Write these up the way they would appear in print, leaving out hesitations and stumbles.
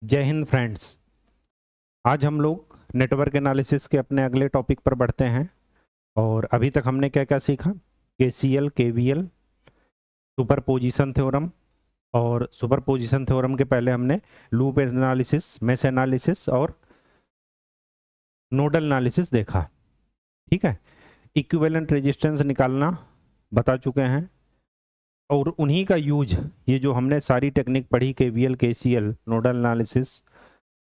जय हिंद फ्रेंड्स। आज हम लोग नेटवर्क एनालिसिस के अपने अगले टॉपिक पर बढ़ते हैं। और अभी तक हमने क्या क्या सीखा? KCL, KVL, superposition theorem. और सुपरपोजिशन थ्योरम के पहले हमने लूप एनालिसिस, मेश एनालिसिस और नोडल एनालिसिस देखा। ठीक है, इक्विवेलेंट रेजिस्टेंस निकालना बता चुके हैं। और उन्हीं का यूज, ये जो हमने सारी टेक्निक पढ़ी, केवीएल, केसीएल, नोडल एनालिसिस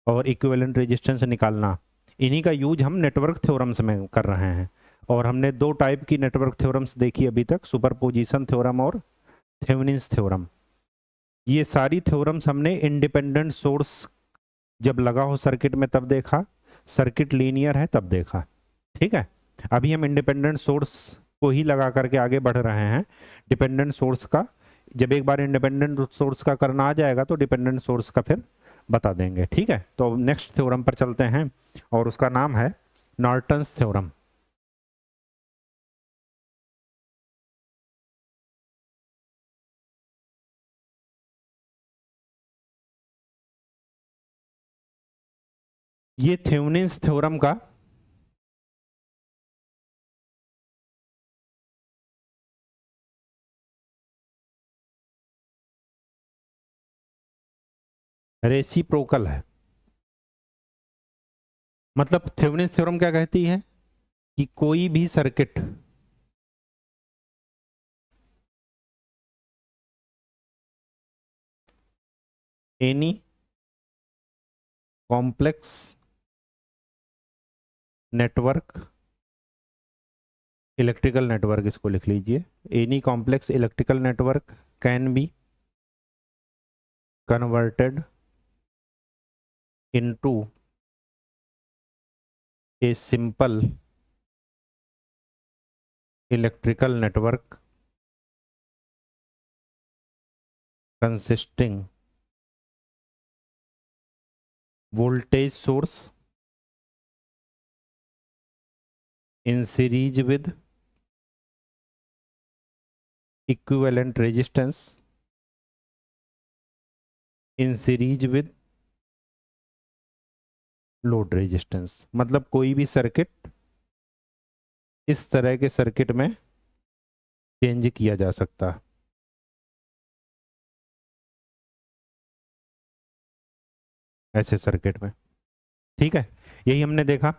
और इक्विवेलेंट रेजिस्टेंस निकालना, इन्हीं का यूज हम नेटवर्क थ्योरम्स में कर रहे हैं। और हमने दो टाइप की नेटवर्क थ्योरम्स देखी अभी तक, सुपरपोजिशन थ्योरम और थेवेनिन्स थ्योरम। ये सारी थ्योरम्स हमने इंडिपेंडेंट सोर्स जब लगा हो सर्किट में तब देखा, सर्किट लीनियर है तब देखा। ठीक है, अभी हम इंडिपेंडेंट सोर्स को ही लगा करके आगे बढ़ रहे हैं। डिपेंडेंट सोर्स का जब एक बार इंडिपेंडेंट सोर्स का करना आ जाएगा तो डिपेंडेंट सोर्स का फिर बता देंगे। ठीक है, तो नेक्स्ट थ्योरम पर चलते हैं और उसका नाम है नॉर्टन्स थ्योरम। ये थेवेनिन्स थ्योरम का रेसिप्रोकल है। मतलब थेवेनिन्स थ्योरम क्या कहती है कि कोई भी circuit any complex network, electrical network इसको लिख लीजिए, any complex electrical network can be converted into a simple electrical network consisting voltage source in series with equivalent resistance in series with load resistance। मतलब कोई भी circuit इस तरह के circuit में चेंज किया जा सकता है, ऐसे सर्किट में। ठीक है, यही हमने देखा।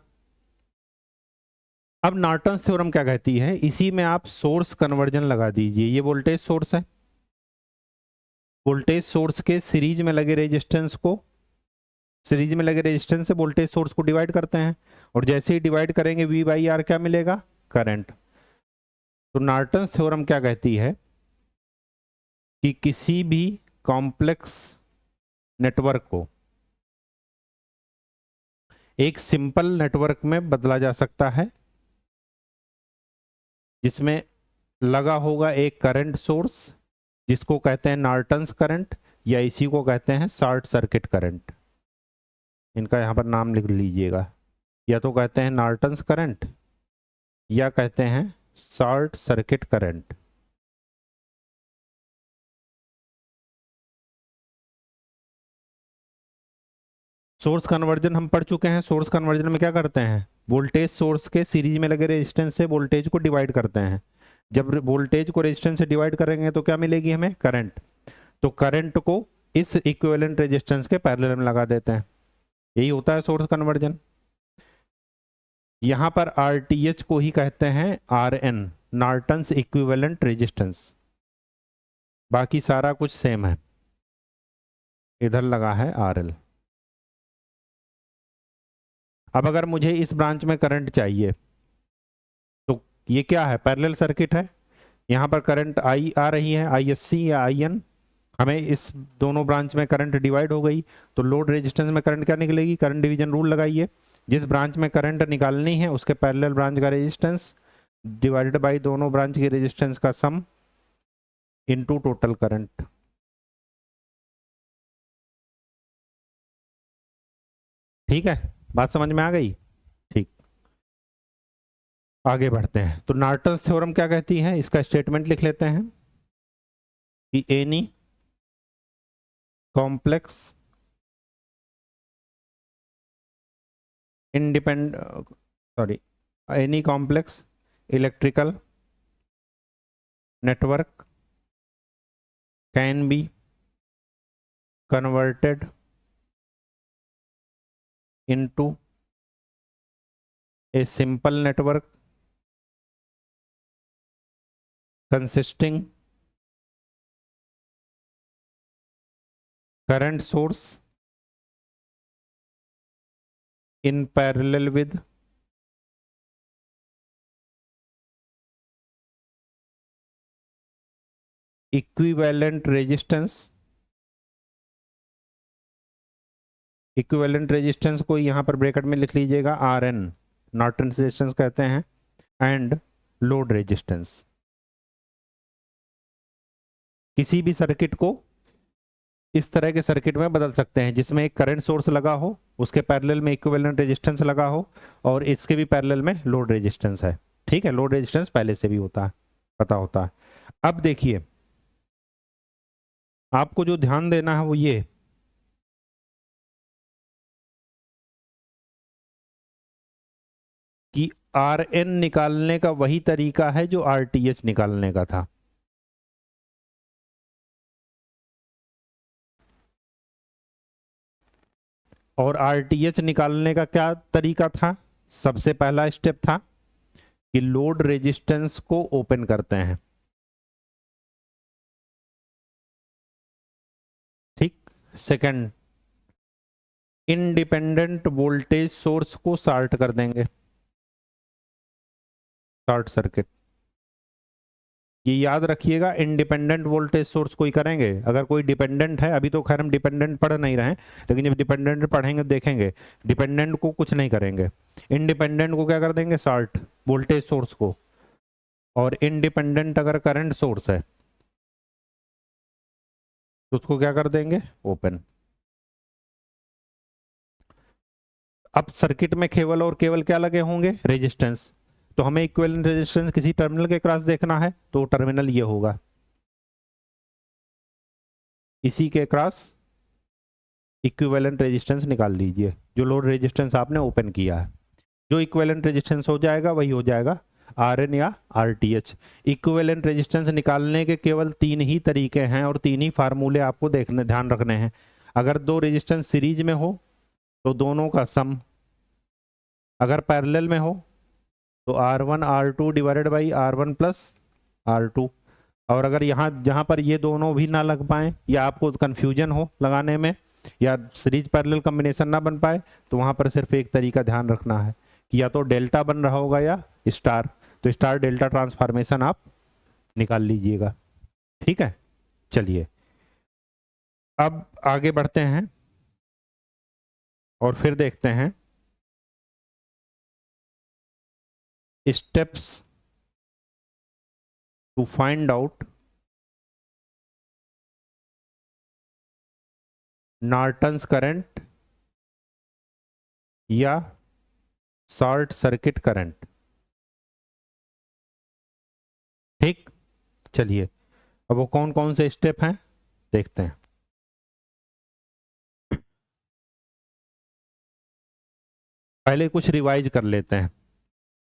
अब नॉर्टन्स थ्योरम क्या कहती है, इसी में आप सोर्स कन्वर्जन लगा दीजिए। ये वोल्टेज सोर्स है, वोल्टेज सोर्स के सीरीज में लगे रेजिस्टेंस को, सीरीज में लगे रेजिस्टेंस से वोल्टेज सोर्स को डिवाइड करते हैं। और जैसे ही डिवाइड करेंगे V बाई आर क्या मिलेगा? करंट। तो नॉर्टन्स थ्योरम क्या कहती है कि किसी भी कॉम्प्लेक्स नेटवर्क को एक सिंपल नेटवर्क में बदला जा सकता है जिसमें लगा होगा एक करंट सोर्स जिसको कहते हैं नॉर्टन्स करंट, या इसी को कहते हैं शॉर्ट सर्किट करंट। इनका यहां पर नाम लिख लीजिएगा, या तो कहते हैं नॉर्टन्स करंट या कहते हैं short circuit current. Source conversion हम पढ़ चुके हैं। सोर्स कन्वर्जन में क्या करते हैं, वोल्टेज सोर्स के सीरीज में लगे रेजिस्टेंस से वोल्टेज को डिवाइड करते हैं। जब वोल्टेज को रेजिस्टेंस से डिवाइड करेंगे तो क्या मिलेगी हमें? करंट। तो करंट को इस इक्विवेलेंट रेजिस्टेंस के पैरेलल में लगा देते हैं, यही होता है सोर्स कन्वर्जन। यहां पर आरटीएच को ही कहते हैं आरएन, नॉर्टन्स इक्विवेलेंट रेजिस्टेंस। बाकी सारा कुछ सेम है, इधर लगा है आरएल। अब अगर मुझे इस ब्रांच में करंट चाहिए तो ये क्या है? पैरेलल सर्किट है। यहां पर करंट आई आ रही है, आईएससी या आईएन। हमें इस दोनों ब्रांच में करंट डिवाइड हो गई तो लोड रेजिस्टेंस में करंट क्या निकलेगी? करंट डिवीजन रूल लगाइए। जिस ब्रांच में करंट निकालनी है उसके पैरेलल ब्रांच का रेजिस्टेंस डिवाइडेड बाय दोनों ब्रांच के रेजिस्टेंस का सम इनटू टोटल करंट। ठीक है, बात समझ में आ गई? ठीक, आगे बढ़ते हैं। तो नॉर्टन्स थ्योरम क्या कहती है, इसका स्टेटमेंट लिख लेते हैं कि any complex any complex electrical network can be converted into a simple network consisting current source in parallel with equivalent resistance। Equivalent resistance को यहाँ पर ब्रैकेट में लिख लीजिएगा RN, नॉर्टन रेजिस्टेंस कहते हैं, एंड लोड रेजिस्टेंस। किसी भी सर्किट को इस तरह के सर्किट में बदल सकते हैं जिसमें एक करंट सोर्स लगा हो, उसके पैरेलल में इक्विवेलेंट रेजिस्टेंस लगा हो, और इसके भी पैरेलल में लोड रेजिस्टेंस है। ठीक है, लोड रेजिस्टेंस पहले से भी होता है, पता होता है। अब देखिए, आपको जो ध्यान देना है वो ये कि RN निकालने का वही तरीका है जो RTH निकालने का था। और RTH निकालने का क्या तरीका था? सबसे पहला स्टेप था कि लोड रेजिस्टेंस को ओपन करते हैं। ठीक। सेकंड, इंडिपेंडेंट वोल्टेज सोर्स को शॉर्ट कर देंगे, शॉर्ट सर्किट। ये याद रखिएगा, इंडिपेंडेंट वोल्टेज सोर्स कोई करेंगे। अगर कोई डिपेंडेंट है, अभी तो खैर हम डिपेंडेंट पढ़ नहीं रहे हैं, लेकिन जब डिपेंडेंट पढ़ेंगे देखेंगे, डिपेंडेंट को कुछ नहीं करेंगे। इंडिपेंडेंट को क्या कर देंगे? शॉर्ट, वोल्टेज सोर्स को। और इंडिपेंडेंट अगर करंट सोर्स है तो उसको क्या कर देंगे? ओपन। अब सर्किट में केवल और केवल क्या लगे होंगे? रेजिस्टेंस। तो हमें इक्विवेलेंट रेजिस्टेंस किसी टर्मिनल के क्रॉस देखना है, तो टर्मिनल ये होगा, इसी के क्रॉस इक्विवेलेंट रेजिस्टेंस निकाल लीजिए, जो लोड रेजिस्टेंस आपने ओपन किया है। जो इक्विवेलेंट रेजिस्टेंस हो जाएगा वही हो जाएगा RN या RTH। इक्विवेलेंट रेजिस्टेंस निकालने के केवल 3 ही तरीके हैं और 3 ही फार्मूले आपको ध्यान रखने हैं। अगर दो रेजिस्टेंस सीरीज में हो तो दोनों का सम, अगर पैरेलल में हो तो R1 R2 divided by R1 plus R2। और अगर जहाँ पर ये दोनों भी ना लग पाए या आपको कंफ्यूजन हो लगाने में या सीरीज पैरेलल कॉम्बिनेशन ना बन पाए, तो वहाँ पर सिर्फ एक तरीका ध्यान रखना है कि या तो डेल्टा बन रहा होगा या स्टार। तो स्टार डेल्टा ट्रांसफॉर्मेशन आप निकाल लीजिएगा। ठीक है, चलिए अब आगे बढ़ते हैं और फिर देखते हैं steps to find out Norton's current या शॉर्ट सर्किट करंट। ठीक, चलिए अब वो कौन कौन से स्टेप हैं देखते हैं। पहले कुछ रिवाइज कर लेते हैं।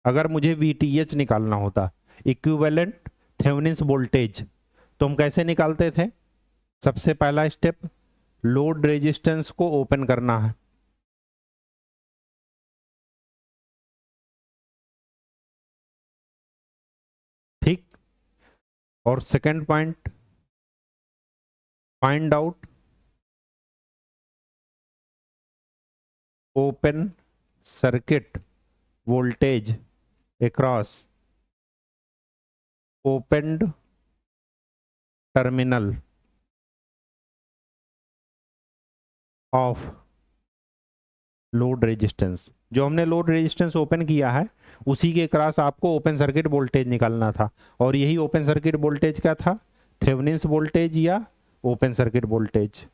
अगर मुझे VTH निकालना होता, इक्विवेलेंट थेवेनिन वोल्टेज, तो हम कैसे निकालते थे? सबसे पहला स्टेप, लोड रेजिस्टेंस को ओपन करना है। ठीक। और second point, find out open circuit voltage across opened terminal of load resistance. जो हमने लोड रेजिस्टेंस ओपन किया है उसी के क्रॉस आपको ओपन सर्किट वोल्टेज निकालना था, और यही ओपन सर्किट वोल्टेज क्या था? थेवेनिन वोल्टेज या ओपन सर्किट वोल्टेज।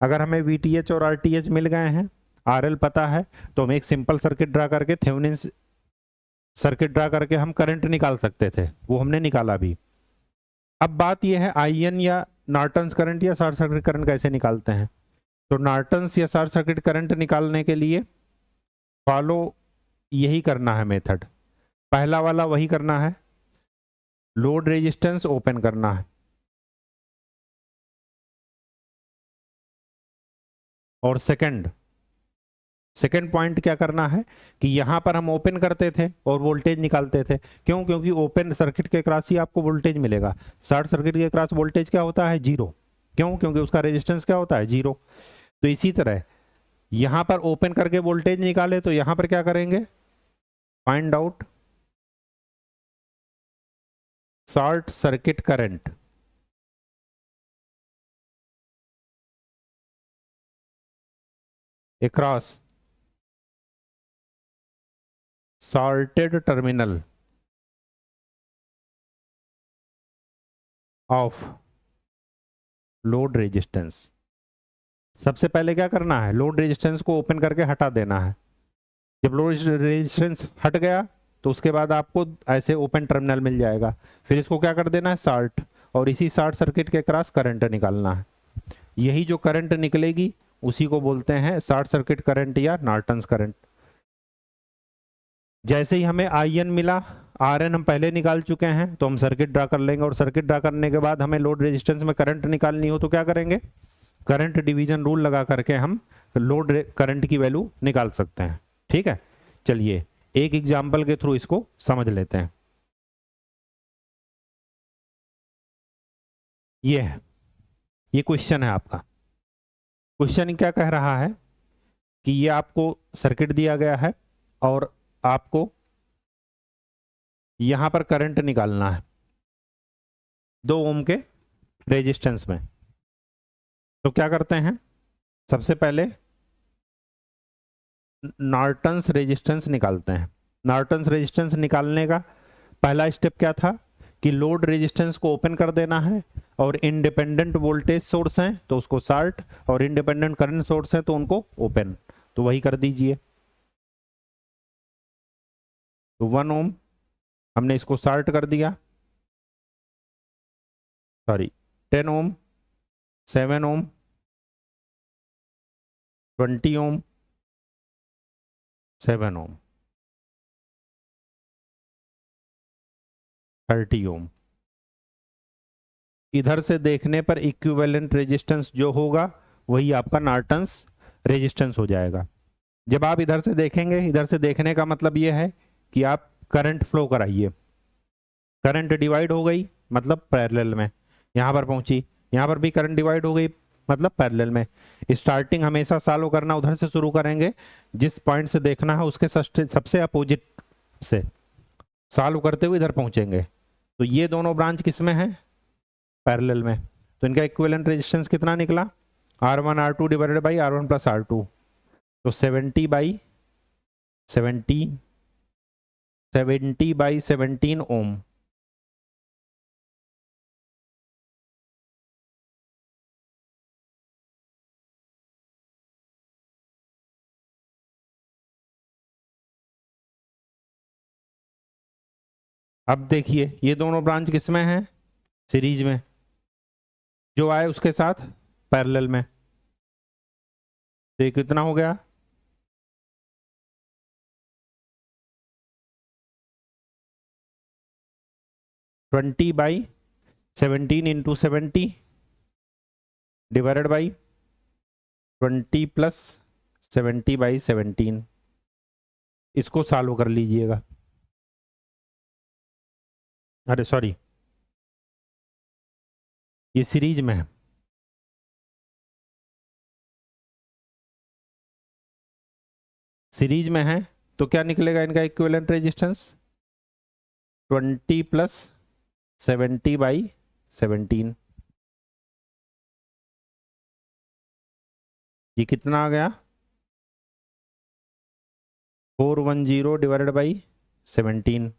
अगर हमें VTH और RTH मिल गए हैं, RL पता है, तो हम एक सिंपल सर्किट ड्रा करके थेवेनिन सर्किट ड्रा करके हम करंट निकाल सकते थे, वो हमने निकाला भी। अब बात यह है IN या नॉर्टन्स करंट या शॉर्ट सर्किट करंट कैसे निकालते हैं। तो नॉर्टन्स या शॉर्ट सर्किट करंट निकालने के लिए फॉलो यही करना है मेथड, पहला वाला वही करना है, लोड रेजिस्टेंस ओपन करना है। और सेकंड पॉइंट क्या करना है कि यहां पर हम ओपन करते थे और वोल्टेज निकालते थे। क्यों? क्योंकि ओपन सर्किट के क्रॉस ही आपको वोल्टेज मिलेगा, शॉर्ट सर्किट के क्रॉस वोल्टेज क्या होता है? जीरो। क्यों? क्योंकि उसका रेजिस्टेंस क्या होता है? जीरो। तो इसी तरह यहां पर ओपन करके वोल्टेज निकाले तो यहां पर क्या करेंगे? Find out short circuit current. Across shorted terminal of load resistance. सबसे पहले क्या करना है? लोड रेजिस्टेंस को ओपन करके हटा देना है। जब लोड रेजिस्टेंस हट गया तो उसके बाद आपको ऐसे ओपन टर्मिनल मिल जाएगा, फिर इसको क्या कर देना है? शॉर्ट, और इसी शॉर्ट सर्किट के क्रॉस करंट निकालना है। यही जो करंट निकलेगी उसी को बोलते हैं शॉर्ट सर्किट करंट या नॉर्टन्स करंट। जैसे ही हमें IN मिला, RN हम पहले निकाल चुके हैं, तो हम सर्किट ड्रा कर लेंगे, और सर्किट ड्रा करने के बाद हमें लोड रेजिस्टेंस में करंट निकालनी हो तो क्या करेंगे? करंट डिवीजन रूल लगा करके हम लोड करंट की वैल्यू निकाल सकते हैं। ठीक है, चलिए एक एग्जाम्पल के थ्रू इसको समझ लेते हैं। ये क्वेश्चन है आपका। क्वेश्चन क्या कह रहा है कि ये आपको सर्किट दिया गया है और आपको यहां पर करंट निकालना है 2 ओम के रेजिस्टेंस में। तो क्या करते हैं? सबसे पहले नॉर्टन्स रेजिस्टेंस निकालते हैं। नॉर्टन्स रेजिस्टेंस निकालने का पहला स्टेप क्या था कि लोड रेजिस्टेंस को ओपन कर देना है, और इंडिपेंडेंट वोल्टेज सोर्स हैं तो उसको शॉर्ट, और इंडिपेंडेंट करंट सोर्स हैं तो उनको ओपन। तो वही कर दीजिए। तो 1 ओम हमने इसको शॉर्ट कर दिया, सॉरी 10 ओम, 7 ओम, 20 ओम, 7 ओम, 30 ओम। इधर से देखने पर इक्विवेलेंट रेजिस्टेंस जो होगा वही आपका नॉर्टन्स रेजिस्टेंस हो जाएगा। जब आप इधर से देखेंगे, इधर से देखने का मतलब ये है कि आप करंट फ्लो कराइए। करंट डिवाइड हो गई मतलब पैरेलल में, यहाँ पर पहुंची, यहाँ पर भी करंट डिवाइड हो गई मतलब पैरेलल में। स्टार्टिंग हमेशा सॉल्व करना उधर से शुरू करेंगे, जिस पॉइंट से देखना है उसके सबसे अपोजिट से सॉल्व करते हुए इधर पहुंचेंगे। तो ये दोनों ब्रांच किस में है? पैरेलल में। तो इनका इक्विवेलेंट रेजिस्टेंस कितना निकला? R1 R2 divided by R1 plus R2। तो 70 बाई 17 ओम। अब देखिए ये दोनों ब्रांच किस में है? सीरीज में। जो आए उसके साथ पैरेलल में। तो ये कितना हो गया? 20 by 17 into 70 divided by 20 plus 70 by 17। इसको सॉल्व कर लीजिएगा। अरे सॉरी, ये सीरीज में है। सीरीज में है तो क्या निकलेगा इनका इक्विवेलेंट रेजिस्टेंस? 20 plus 70 by 17। ये कितना आ गया? 410 डिवाइडेड बाई 17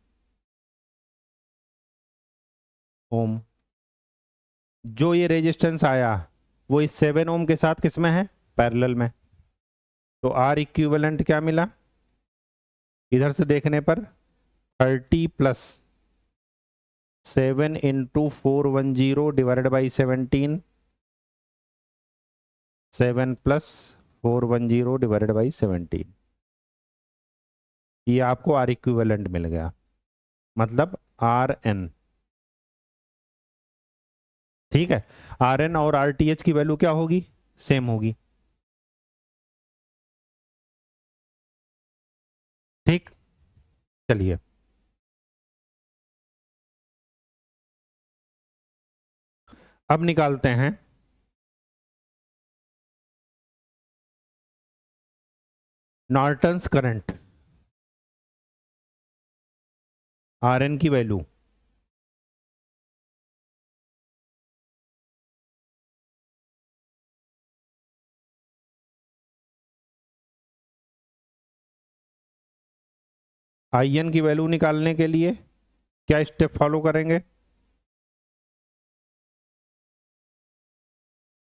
ओम। जो ये रेजिस्टेंस आया वो इस 7 ओम के साथ किस में है? पैरेलल में। तो आर इक्विवेलेंट क्या मिला? इधर से देखने पर 30 plus 7 into 410 divided by 17, 7 plus 410 divided by 17। ये आपको आर इक्विवेलेंट मिल गया, मतलब आर एन। ठीक है, आर एन और आर टी एच की वैल्यू क्या होगी, सेम होगी। ठीक, चलिए अब निकालते हैं नॉर्टन्स करंट, आर एन की वैल्यू। आई एन की वैल्यू निकालने के लिए क्या स्टेप फॉलो करेंगे,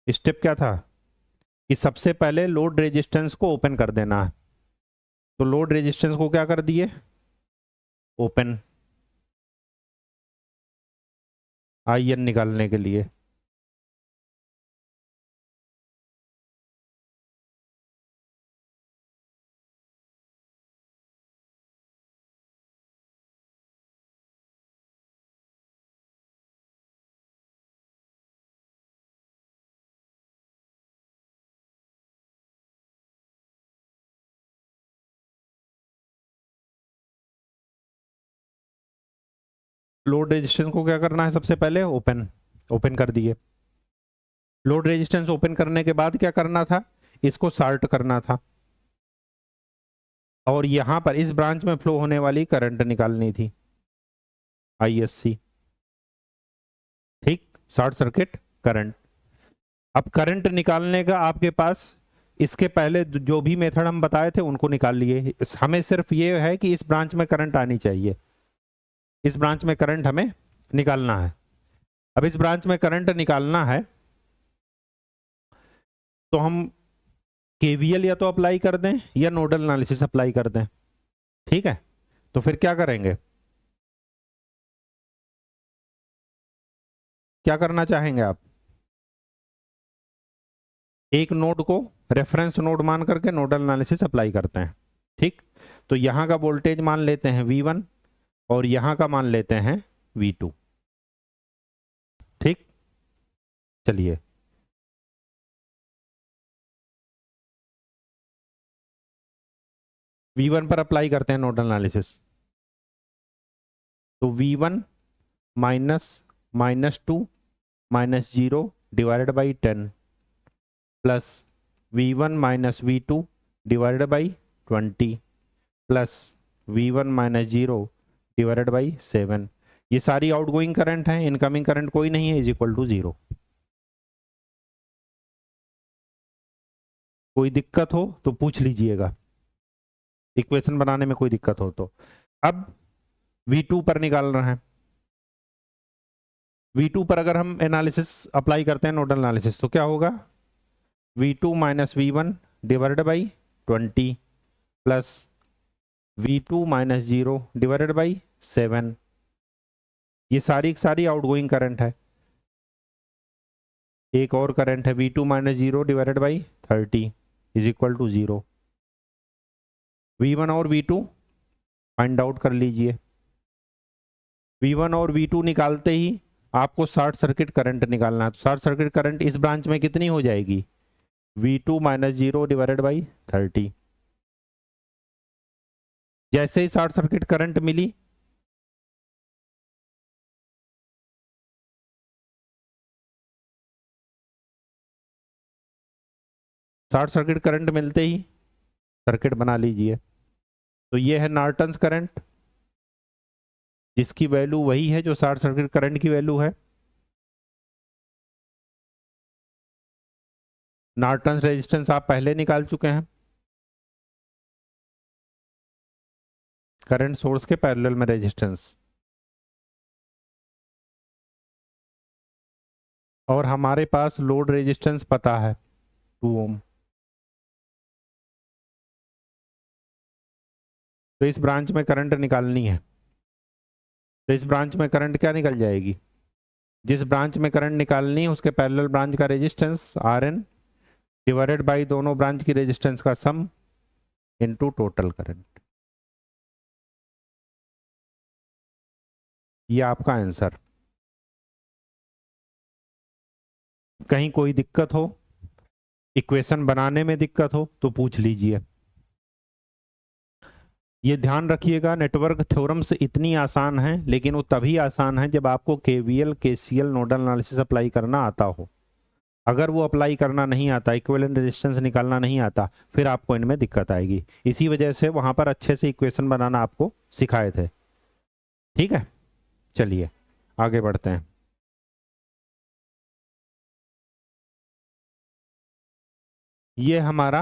स्टेप क्या था कि सबसे पहले लोड रेजिस्टेंस को ओपन कर देना है। तो लोड रेजिस्टेंस को क्या कर दिए, ओपन, आई एन निकालने के लिए। लोड रेजिस्टेंस को क्या करना है, सबसे पहले ओपन, ओपन कर दिए। लोड रेजिस्टेंस ओपन करने के बाद क्या करना था, इसको शार्ट करना था, और यहां पर इस ब्रांच में फ्लो होने वाली करंट निकालनी थी, आईएससी। ठीक, शॉर्ट सर्किट करंट। अब करंट निकालने का आपके पास इसके पहले जो भी मेथड हम बताए थे उनको निकाल लिए, हमें सिर्फ ये है कि इस ब्रांच में करंट आनी चाहिए, इस ब्रांच में करंट हमें निकालना है। अब इस ब्रांच में करंट निकालना है तो हम केवीएल या तो अप्लाई कर दें या नोडल एनालिसिस अप्लाई कर दें। ठीक है, तो फिर क्या करेंगे, क्या करना चाहेंगे आप, एक नोड को रेफरेंस नोड मान करके नोडल एनालिसिस अप्लाई करते हैं। ठीक, तो यहां का वोल्टेज मान लेते हैं V1 और यहां का मान लेते हैं V2। ठीक, चलिए V1 पर अप्लाई करते हैं नोडल एनालिसिस। तो V1 minus -2 -0 divided by 10 plus V1 minus V2 divided by 20 plus V1 minus 0 divided by 7। ये सारी आउटगोइंग करंट है, इनकमिंग करंट कोई नहीं है, इज इक्वल टू 0। कोई दिक्कत हो तो पूछ लीजिएगा, इक्वेशन बनाने में कोई दिक्कत हो तो। अब V2 पर निकालना है, V2 पर अगर हम एनालिसिस अप्लाई करते हैं नोडल एनालिसिस तो क्या होगा, V2 minus V1 divided by 20 plus V2 minus 0 divided by 7। ये सारी सारी आउटगोइंग करंट है। एक और करंट है V2 minus 0 divided by 30 is equal to 0। V1 और V2 फाइंड आउट कर लीजिए। V1 और V2 निकालते ही आपको शॉर्ट सर्किट करंट निकालना है। तो शॉर्ट सर्किट करंट इस ब्रांच में कितनी हो जाएगी, V2 माइनस 0 डिवाइडेड बाई 30। जैसे ही शॉर्ट सर्किट करंट मिली, शॉर्ट सर्किट करंट मिलते ही सर्किट बना लीजिए। तो ये है नॉर्टन्स करंट, जिसकी वैल्यू वही है जो शॉर्ट सर्किट करंट की वैल्यू है। नॉर्टन्स रेजिस्टेंस आप पहले निकाल चुके हैं, करंट सोर्स के पैरेलल में रेजिस्टेंस। और हमारे पास लोड रेजिस्टेंस पता है 2 ओम। तो इस ब्रांच में करंट निकालनी है, तो इस ब्रांच में करंट क्या निकल जाएगी, जिस ब्रांच में करंट निकालनी है उसके पैरेलल ब्रांच का रेजिस्टेंस RN डिवाइडेड बाई दोनों ब्रांच की रेजिस्टेंस का सम इनटू टोटल करंट। ये आपका आंसर। कहीं कोई दिक्कत हो, इक्वेशन बनाने में दिक्कत हो तो पूछ लीजिए। ये ध्यान रखिएगा, नेटवर्क थ्योरम्स इतनी आसान है, लेकिन वो तभी आसान है जब आपको KVL KCL nodal analysis apply करना आता हो। अगर वो अप्लाई करना नहीं आता, इक्विवेलेंट रेजिस्टेंस निकालना नहीं आता, फिर आपको इनमें दिक्कत आएगी। इसी वजह से वहां पर अच्छे से इक्वेशन बनाना आपको सिखाए थे। ठीक है, चलिए आगे बढ़ते हैं। ये हमारा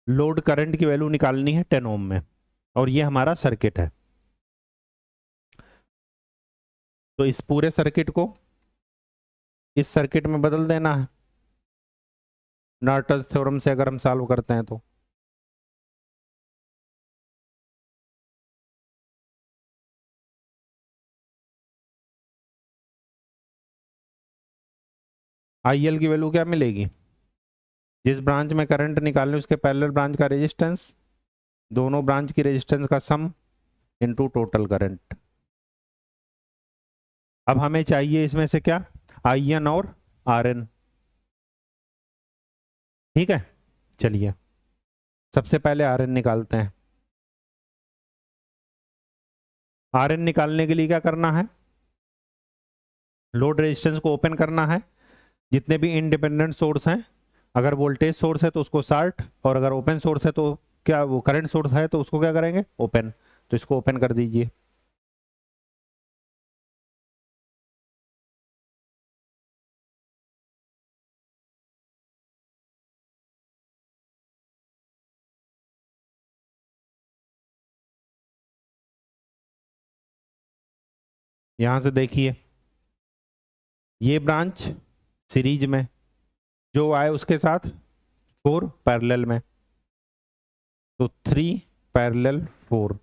लोड करंट की वैल्यू निकालनी है 10 ओम में, और ये हमारा सर्किट है। तो इस पूरे सर्किट को इस सर्किट में बदल देना है नॉर्टन्स थ्योरम से, अगर हम सॉल्व करते हैं तो। आईएल की वैल्यू क्या मिलेगी? जिस ब्रांच में करंट निकालने उसके पैरेलल ब्रांच का रेजिस्टेंस, दोनों ब्रांच की रेजिस्टेंस का सम इनटू टोटल करंट। अब हमें चाहिए इसमें से क्या? आई एन और आर एन। ठीक है, चलिए सबसे पहले आर एन निकालते हैं। आर एन निकालने के लिए क्या करना है? लोड रेजिस्टेंस को ओपन करना है। जितने भी इंडिपेंडेंट सोर्स हैं, अगर वोल्टेज सोर्स है तो उसको शार्ट, और अगर ओपन सोर्स है तो क्या, वो करंट सोर्स है तो उसको क्या करेंगे? ओपन। तो इसको ओपन कर दीजिए। यहां से देखिए, ये ब्रांच सीरीज में, जो आए उसके साथ 4 पैरेलल में, तो 3 पैरेलल 4।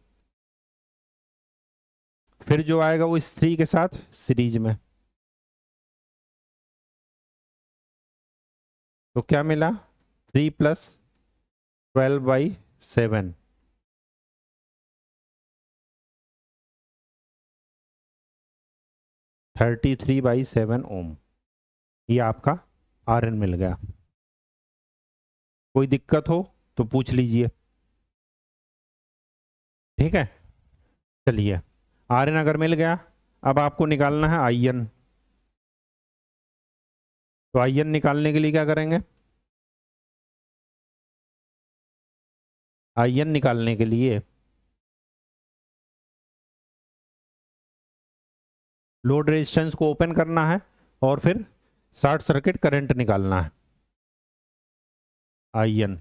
फिर जो आएगा वो इस 3 के साथ सीरीज में, तो क्या मिला? 3 प्लस 12/7, 33/7 ओम। ये आपका आर एन मिल गया। कोई दिक्कत हो तो पूछ लीजिए। ठीक है, चलिए आर एन अगर मिल गया, अब आपको निकालना है आई एन। तो आई एन निकालने के लिए क्या करेंगे? आई एन निकालने के लिए लोड रेजिस्टेंस को ओपन करना है और फिर शॉर्ट सर्किट करंट निकालना है। आई एन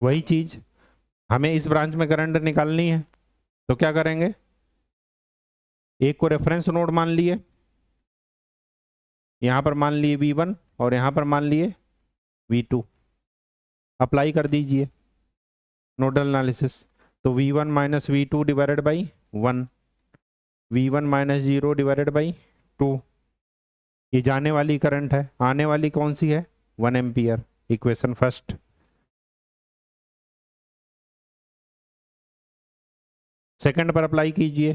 वही चीज, हमें इस ब्रांच में करंट निकालनी है, तो क्या करेंगे? एक को रेफरेंस नोड मान लिए, यहां पर मान लिए V1 और यहां पर मान लिए V2। अप्लाई कर दीजिए नोडल एनालिसिस। तो V1 minus V2 divided by 1, V1 minus 0 divided by 2। ये जाने वाली करंट है, आने वाली कौन सी है? 1 एम्पियर। Equation first. सेकंड पर अप्लाई कीजिए,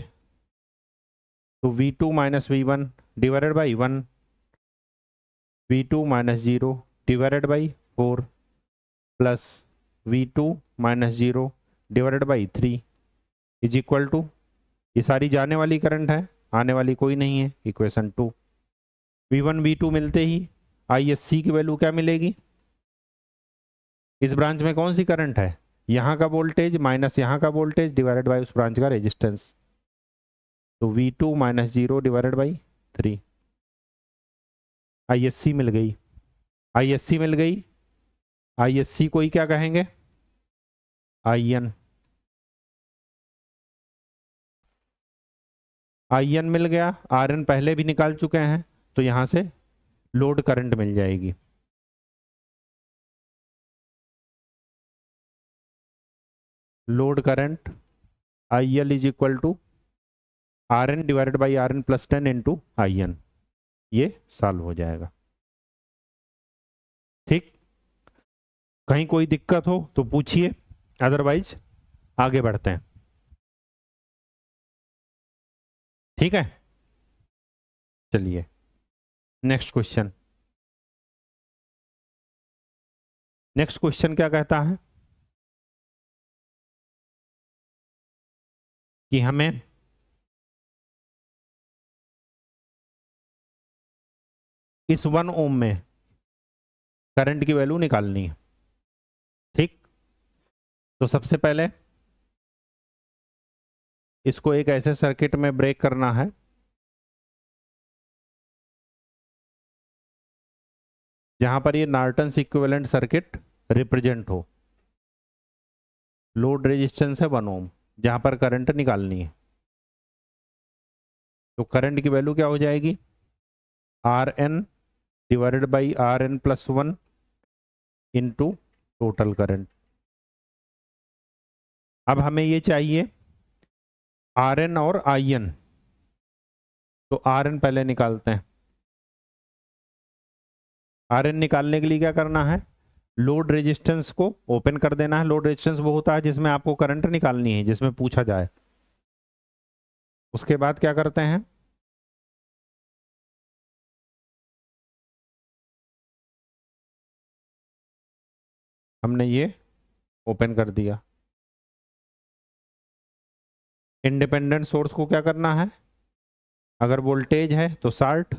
तो V2 minus V1 divided by 1, V2 minus 0 divided by 4 plus V2 minus 0 divided by 3 is equal to, ये सारी जाने वाली करंट है, आने वाली कोई नहीं है, इक्वेशन 2। V1 V2 मिलते ही ISC की वैल्यू क्या मिलेगी? इस ब्रांच में कौन सी करंट है? यहाँ का वोल्टेज माइनस यहाँ का वोल्टेज डिवाइडेड बाई उस ब्रांच का रेजिस्टेंस। तो V2 minus 0 divided by 3, ISC मिल गई। ISC मिल गई, ISC को ही क्या कहेंगे? IN। IN मिल गया, RN पहले भी निकाल चुके हैं, तो यहाँ से लोड करंट मिल जाएगी। Load current IL is equal to RN divided by RN plus 10 into IN, ये सॉल्व हो जाएगा। ठीक, कहीं कोई दिक्कत हो तो पूछिए, अदरवाइज आगे बढ़ते हैं। ठीक है, चलिए नेक्स्ट क्वेश्चन। नेक्स्ट क्वेश्चन क्या कहता है कि हमें इस 1 ओम में करंट की वैल्यू निकालनी है। ठीक, तो सबसे पहले इसको एक ऐसे सर्किट में ब्रेक करना है जहां पर ये नॉर्टन्स इक्विवेलेंट सर्किट रिप्रेजेंट हो। लोड रेजिस्टेंस है 1 ओम, जहां पर करंट निकालनी है। तो करंट की वैल्यू क्या हो जाएगी, RN divided by RN plus 1 into total current. अब हमें ये चाहिए RN और IN, तो RN पहले निकालते हैं। RN निकालने के लिए क्या करना है, लोड रेजिस्टेंस को ओपन कर देना है। लोड रेजिस्टेंस वो होता है जिसमें आपको करंट निकालनी है, जिसमें पूछा जाए। उसके बाद क्या करते हैं, हमने ये ओपन कर दिया। इंडिपेंडेंट सोर्स को क्या करना है, अगर वोल्टेज है तो शार्ट,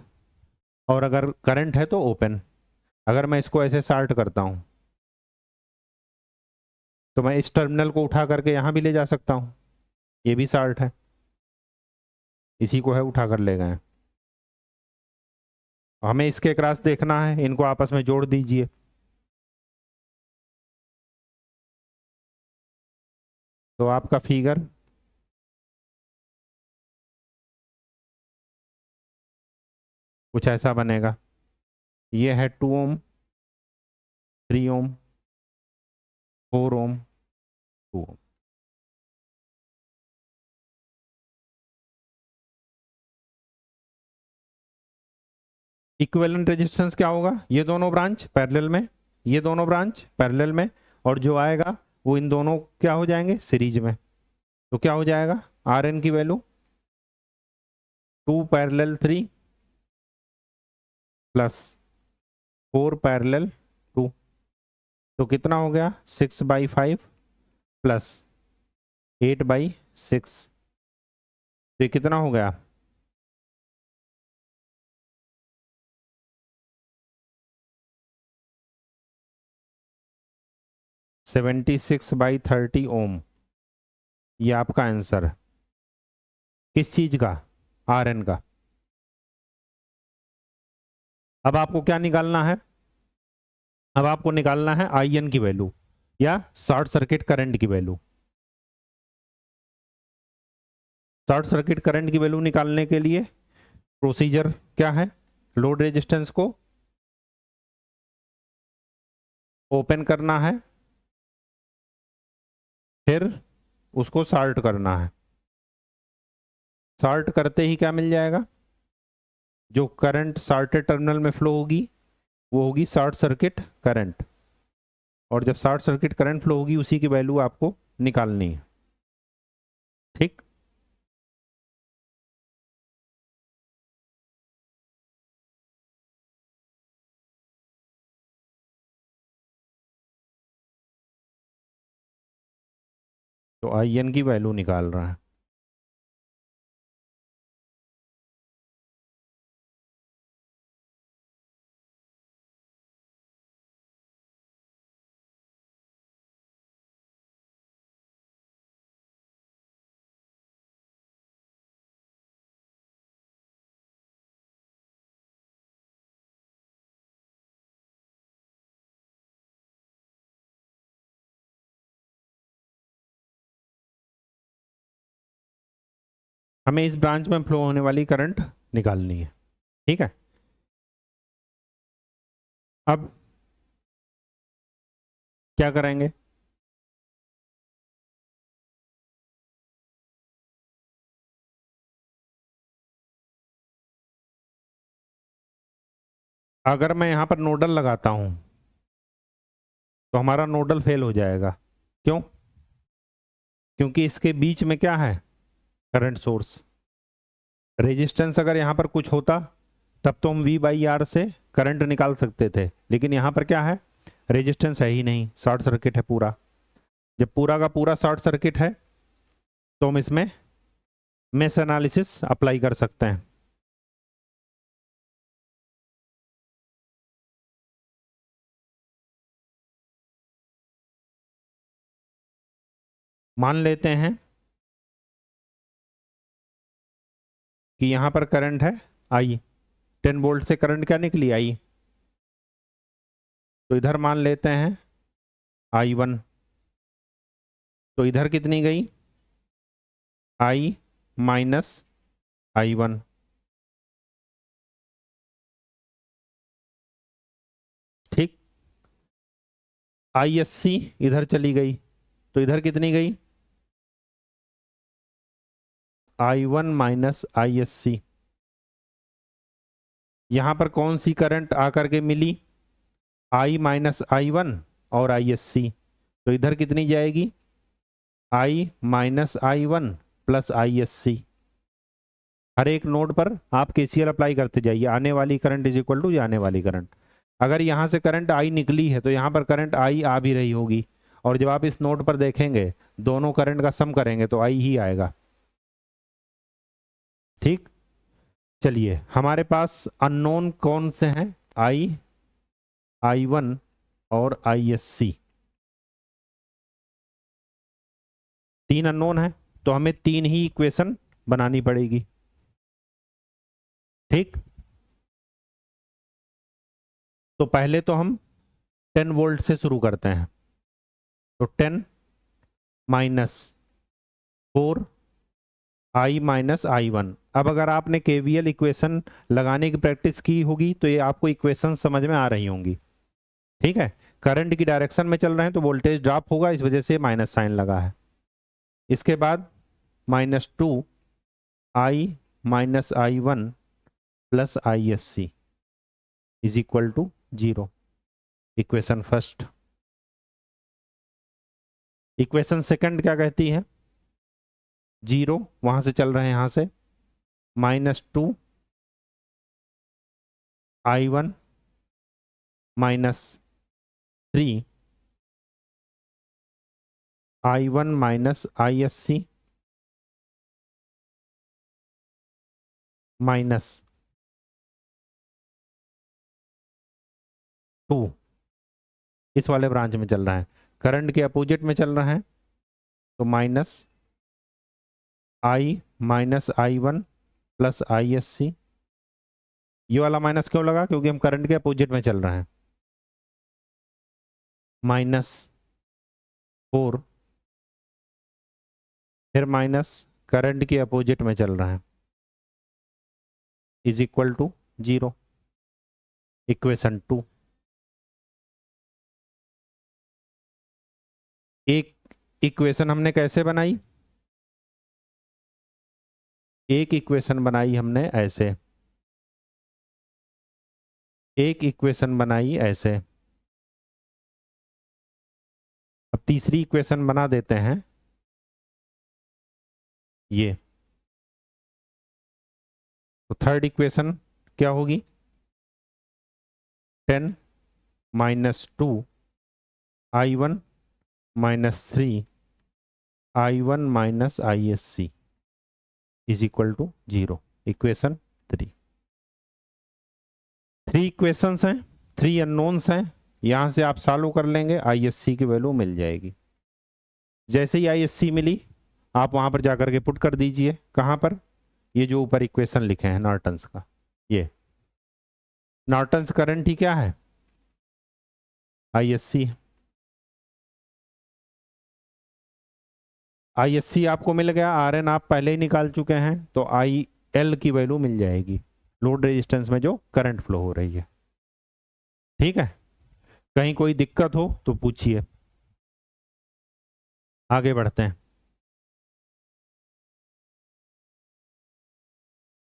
और अगर करंट है तो ओपन। अगर मैं इसको ऐसे शार्ट करता हूं तो मैं इस टर्मिनल को उठा करके यहां भी ले जा सकता हूं, ये भी शार्ट है, इसी को है उठा कर ले गए। हमें इसके क्रॉस देखना है, इनको आपस में जोड़ दीजिए। तो आपका फिगर कुछ ऐसा बनेगा। ये है 2 ओम, 3 ओम, 4 ओम, 2 ओम। इक्विवेलेंट रेजिस्टेंस क्या होगा, ये दोनों ब्रांच पैरेलल में, ये दोनों ब्रांच पैरेलल में, और जो आएगा वो इन दोनों क्या हो जाएंगे, सीरीज में। तो क्या हो जाएगा, RN की वैल्यू 2 पैरेलल 3 प्लस 4 पैरेलल 2, तो कितना हो गया 6/5 प्लस 8/6, तो ये कितना हो गया 76/30 ओम। ये आपका आंसर है, किस चीज का, RN का। अब आपको क्या निकालना है, अब आपको निकालना है IN की वैल्यू या शॉर्ट सर्किट करंट की वैल्यू। शॉर्ट सर्किट करंट की वैल्यू निकालने के लिए प्रोसीजर क्या है, लोड रेजिस्टेंस को ओपन करना है, फिर उसको शॉर्ट करना है। शॉर्ट करते ही क्या मिल जाएगा, जो करंट शॉर्टेड टर्मिनल में फ्लो होगी वो होगी शॉर्ट सर्किट करंट, और जब शॉर्ट सर्किट करंट फ्लो होगी उसी की वैल्यू आपको निकालनी है। ठीक, तो IN की वैल्यू निकाल रहा है। हमें इस ब्रांच में फ्लो होने वाली करंट निकालनी है। ठीक है, अब क्या करेंगे? अगर मैं यहां पर नोडल लगाता हूं तो हमारा नोडल फेल हो जाएगा। क्यों? क्योंकि इसके बीच में क्या है? Current source. रेजिस्टेंस अगर यहां पर कुछ होता तब तो हम वी बाई आर से करंट निकाल सकते थे, लेकिन यहां पर क्या है? रेजिस्टेंस है ही नहीं, शॉर्ट सर्किट है पूरा। जब पूरा का पूरा शॉर्ट सर्किट है तो हम इसमें मेश एनालिसिस अप्लाई कर सकते हैं। मान लेते हैं कि यहां पर करंट है आई, 10 वोल्ट से करंट क्या निकली? आई। तो इधर मान लेते हैं आई वन, तो इधर कितनी गई? आई माइनस आई वन। ठीक। आई एस सी इधर चली गई, तो इधर कितनी गई? I one minus I S C. यहां पर कौन सी करंट आकर के मिली? आई माइनस आई वन और आई एस सी। तो इधर कितनी जाएगी? I minus I one plus I S C. हर एक नोड पर आप केसीएल अप्लाई करते जाइए। आने वाली करंट इज इक्वल टू जाने वाली करंट। अगर यहां से करंट आई निकली है तो यहां पर करंट आई आ भी रही होगी, और जब आप इस नोड पर देखेंगे दोनों करंट का सम करेंगे तो आई ही आएगा। ठीक। चलिए, हमारे पास अननोन कौन से हैं? आई, आई वन और आई एस सी। तीन अननोन है, तो हमें तीन ही इक्वेशन बनानी पड़ेगी। ठीक। तो पहले तो हम 10 वोल्ट से शुरू करते हैं। तो 10 minus 4 I minus I one. अब अगर आपने केवीएल इक्वेशन लगाने की प्रैक्टिस की होगी तो ये आपको इक्वेशन समझ में आ रही होंगी। ठीक है। करंट की डायरेक्शन में चल रहे हैं तो वोल्टेज ड्रॉप होगा, इस वजह से माइनस साइन लगा है। इसके बाद -2 I minus I one plus I S C is equal to 0। Equation first. Equation second क्या कहती है? 0 वहां से चल रहे हैं, यहां से -2 I one minus 3 I one minus I S C minus 2। इस वाले ब्रांच में चल रहा है, करंट के अपोजिट में चल रहा है, तो minus I minus I one plus I S C. ये वाला माइनस क्यों लगा? क्योंकि हम करंट के अपोजिट में चल रहे हैं। -4 फिर माइनस करंट के अपोजिट में चल रहा है इज इक्वल टू 0। इक्वेशन 2। एक इक्वेशन हमने कैसे बनाई? एक इक्वेशन बनाई हमने ऐसे, एक इक्वेशन बनाई ऐसे। अब तीसरी इक्वेशन बना देते हैं ये। तो थर्ड इक्वेशन क्या होगी? 10 -2 I one minus 3 I one minus I S C is equal to 0। Equation 3। 3 equations हैं, 3 अननोन्स हैं। यहां से आप सॉल्व कर लेंगे, आई एस सी की वैल्यू मिल जाएगी। जैसे ही आई एस सी मिली आप वहां पर जाकर के पुट कर दीजिए। कहां पर? ये जो ऊपर इक्वेशन लिखे हैं नॉर्टन्स का, ये नॉर्टन्स करंट ही क्या है? आई एस सी। आई एस सी आपको मिल गया, आर एन आप पहले ही निकाल चुके हैं, तो आई एल की वैल्यू मिल जाएगी, लोड रेजिस्टेंस में जो करंट फ्लो हो रही है। ठीक है, कहीं कोई दिक्कत हो तो पूछिए, आगे बढ़ते हैं।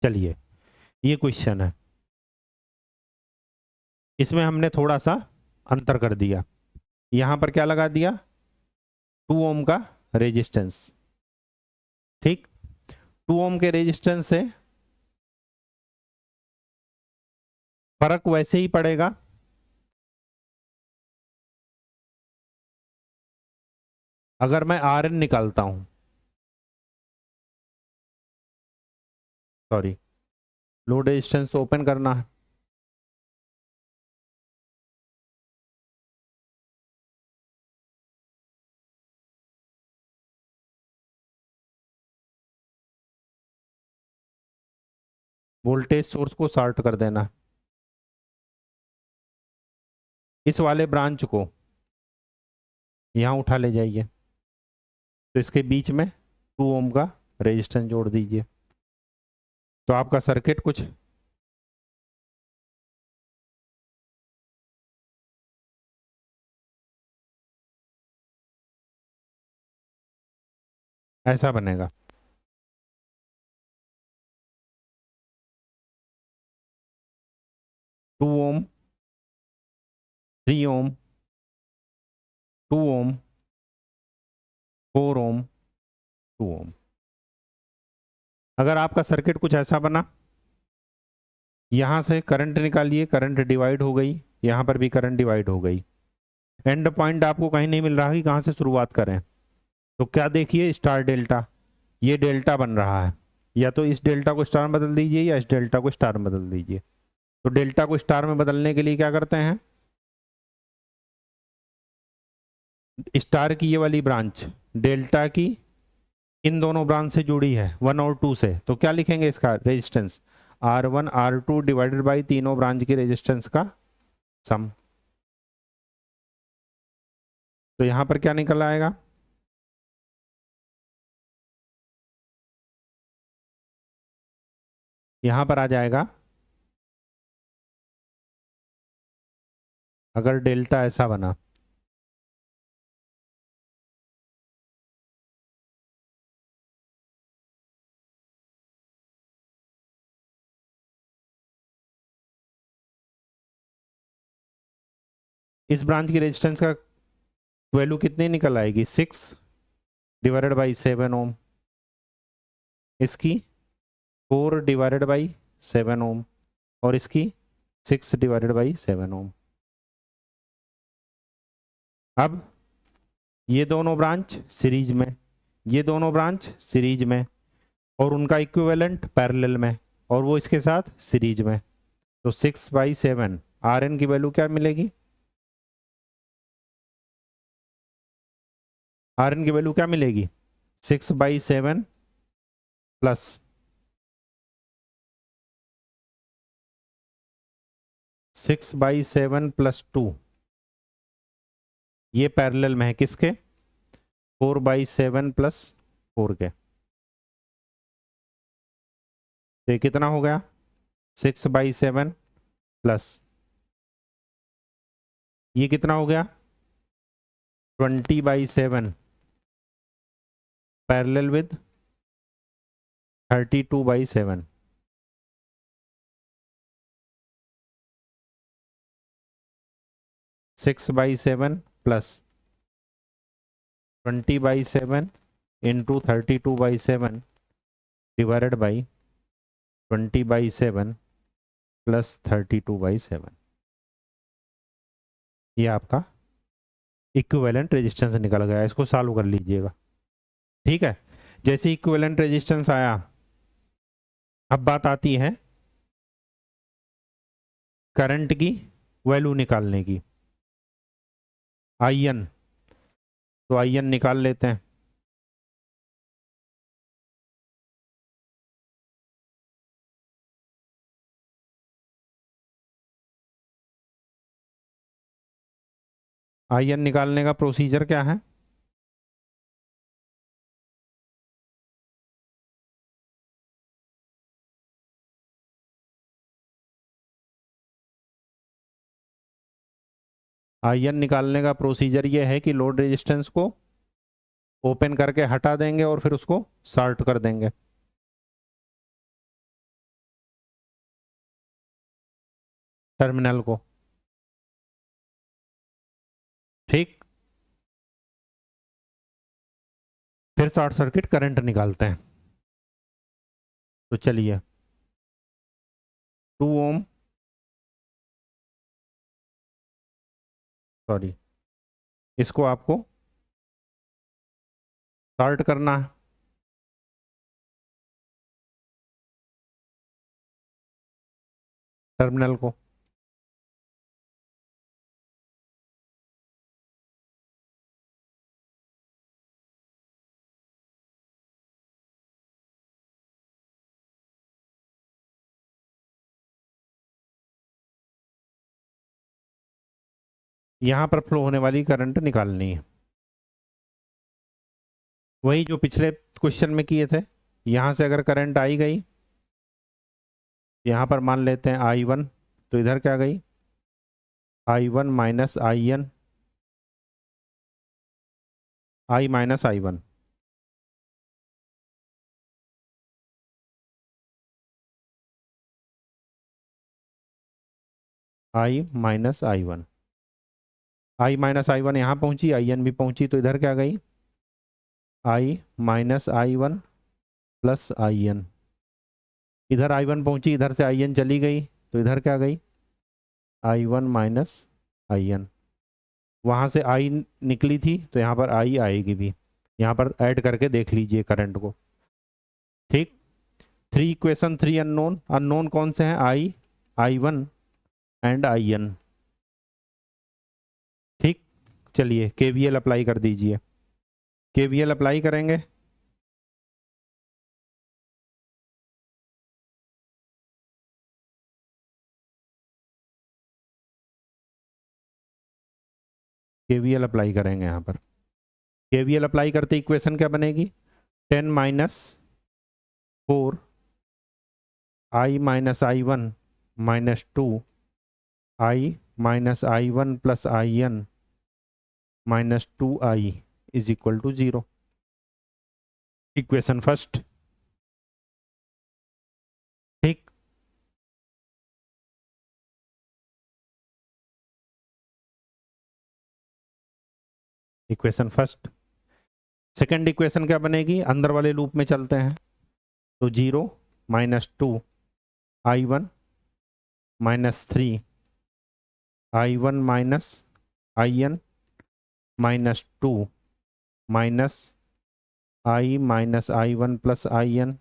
चलिए, ये क्वेश्चन है, इसमें हमने थोड़ा सा अंतर कर दिया। यहां पर क्या लगा दिया, 2 ओम का रेजिस्टेंस। ठीक, 2 ओम के रेजिस्टेंस से फर्क वैसे ही पड़ेगा अगर मैं आर एन निकालता हूं, सॉरी, लोड रेजिस्टेंस ओपन करना है। वोल्टेज सोर्स को शॉर्ट कर देना, इस वाले ब्रांच को यहां उठा ले जाइए, तो इसके बीच में 2 ओम का रेजिस्टेंस जोड़ दीजिए, तो आपका सर्किट कुछ ऐसा बनेगा। 2 ओम, 3 ओम, 2 ओम, 4 ओम, 2 ओम। अगर आपका सर्किट कुछ ऐसा बना, यहां से करंट निकालिए, करंट डिवाइड हो गई, यहां पर भी करंट डिवाइड हो गई, एंड पॉइंट आपको कहीं नहीं मिल रहा कि कहां से शुरुआत करें, तो क्या देखिए, स्टार डेल्टा, ये डेल्टा बन रहा है, या तो इस डेल्टा को स्टार में बदल दीजिए या इस डेल्टा को स्टार में बदल दीजिए। तो डेल्टा को स्टार में बदलने के लिए क्या करते हैं, स्टार की ये वाली ब्रांच डेल्टा की इन दोनों ब्रांच से जुड़ी है 1 और 2 से, तो क्या लिखेंगे इसका resistance, R1 R2 divided by तीनों ब्रांच के रेजिस्टेंस का सम। तो यहां पर क्या निकल आएगा, यहां पर आ जाएगा, अगर डेल्टा ऐसा बना, इस ब्रांच की रेजिस्टेंस का वैल्यू कितनी निकल आएगी, 6 डिवाइडेड बाई 7 ओम, इसकी 4 डिवाइडेड बाई 7 ओम, और इसकी 6 डिवाइडेड बाई 7 ओम। अब ये दोनों ब्रांच सीरीज में, ये दोनों ब्रांच सीरीज में, और उनका इक्विवेलेंट पैरेलल में, और वो इसके साथ सीरीज में, तो 6/7 आर एन की वैल्यू क्या मिलेगी, आर एन की वैल्यू क्या मिलेगी, 6/7 प्लस 6/7 प्लस 2, ये पैरेलल में है किसके, 4/7 प्लस 4 के, तो ये कितना हो गया, 6/7 प्लस, ये कितना हो गया, 20/7 parallel with 32/7, 6/7 plus 20/7 into 32/7 divided by 20/7 plus 32/7, ये आपका इक्विवेलेंट रेजिस्टेंस निकल गया। इसको सॉल्व कर लीजिएगा, ठीक है। जैसे इक्विवेलेंट रेजिस्टेंस आया, अब बात आती है करंट की वैल्यू निकालने की, आई एन, तो आई एन निकाल लेते हैं। आई एन निकालने का प्रोसीजर क्या है, IN निकालने का प्रोसीजर ये है कि लोड रेजिस्टेंस को ओपन करके हटा देंगे और फिर उसको सॉर्ट कर देंगे। टर्मिनल को, ठीक। फिर शॉर्ट सर्किट करंट निकालते हैं। तो चलिए 2 ओम, सॉरी, इसको आपको शॉर्ट करना है। टर्मिनल को, यहां पर फ्लो होने वाली करंट निकालनी है, वही जो पिछले क्वेश्चन में किए थे। यहां से अगर करंट आई गई, यहां पर मान लेते हैं I1, तो इधर क्या गई, I1 minus IN, I minus I1, I minus I1, I minus I1 यहाँ पहुंची, IN भी पहुंची, तो इधर क्या गई, I minus I1 plus IN। इधर I1 पहुंची, इधर से IN चली गई, तो इधर क्या गई, I1 माइनस IN। वहाँ से I निकली थी तो यहाँ पर I आएगी भी, यहाँ पर ऐड करके देख लीजिए करंट को, ठीक। 3 इक्वेशन 3 अननोन, अननोन कौन से हैं, I, I1 एंड IN, ठीक। चलिए KVL अप्लाई कर दीजिए। KVL अप्लाई करेंगे, KVL अप्लाई करेंगे यहाँ पर। KVL अप्लाई करते इक्वेशन क्या बनेगी, 10 minus 4 I minus I1 minus 2 I minus I1 plus IN minus 2I is equal to 0। Equation first, ठीक। Equation first. सेकेंड इक्वेशन क्या बनेगी, अंदर वाले लूप में चलते हैं, तो 0 minus 2 I1 minus 3 I1 minus IN minus 2 minus I minus I1 plus IN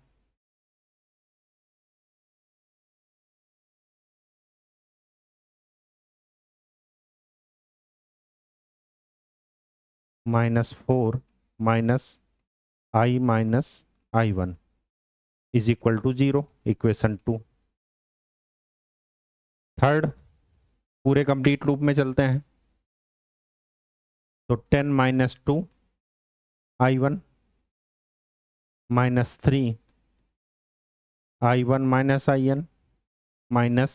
minus 4 minus I minus I1 is equal to 0। Equation 2। Third, पूरे कंप्लीट लूप में चलते हैं, तो 10 minus 2 I1 minus 3 I1 minus IN minus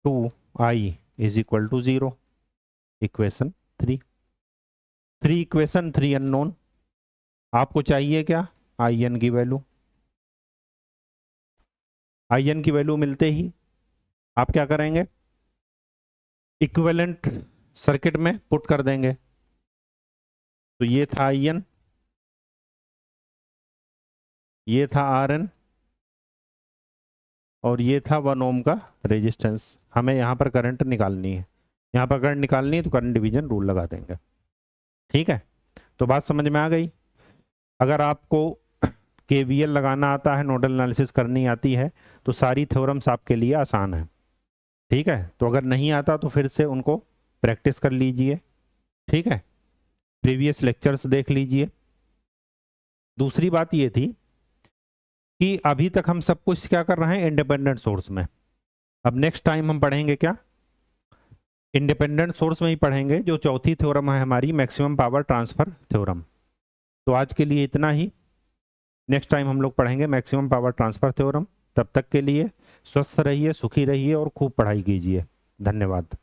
2I is equal to 0। Equation 3। 3 equation 3 unknown, आपको चाहिए क्या, IN की value. IN की वैल्यू मिलते ही आप क्या करेंगे, इक्विवेलेंट सर्किट में पुट कर देंगे। तो ये था IN, ये था RN और ये था 1 ओम का रेजिस्टेंस। हमें यहाँ पर करंट निकालनी है, यहाँ पर करंट निकालनी है तो करंट डिवीजन रूल लगा देंगे, ठीक है। तो बात समझ में आ गई। अगर आपको KVL लगाना आता है, नोडल एनालिसिस करनी आती है, तो सारी थ्योरम्स आपके लिए आसान है, ठीक है। तो अगर नहीं आता तो फिर से उनको प्रैक्टिस कर लीजिए, ठीक है। प्रीवियस लेक्चर्स देख लीजिए। दूसरी बात ये थी कि अभी तक हम सब कुछ क्या कर रहे हैं, इंडिपेंडेंट सोर्स में। अब नेक्स्ट टाइम हम पढ़ेंगे क्या, इंडिपेंडेंट सोर्स में ही पढ़ेंगे, जो चौथी थ्योरम है हमारी, मैक्सिमम पावर ट्रांसफर थ्योरम। तो आज के लिए इतना ही, नेक्स्ट टाइम हम लोग पढ़ेंगे मैक्सिमम पावर ट्रांसफर थ्योरम। तब तक के लिए स्वस्थ रहिए, सुखी रहिए और खूब पढ़ाई कीजिए। धन्यवाद।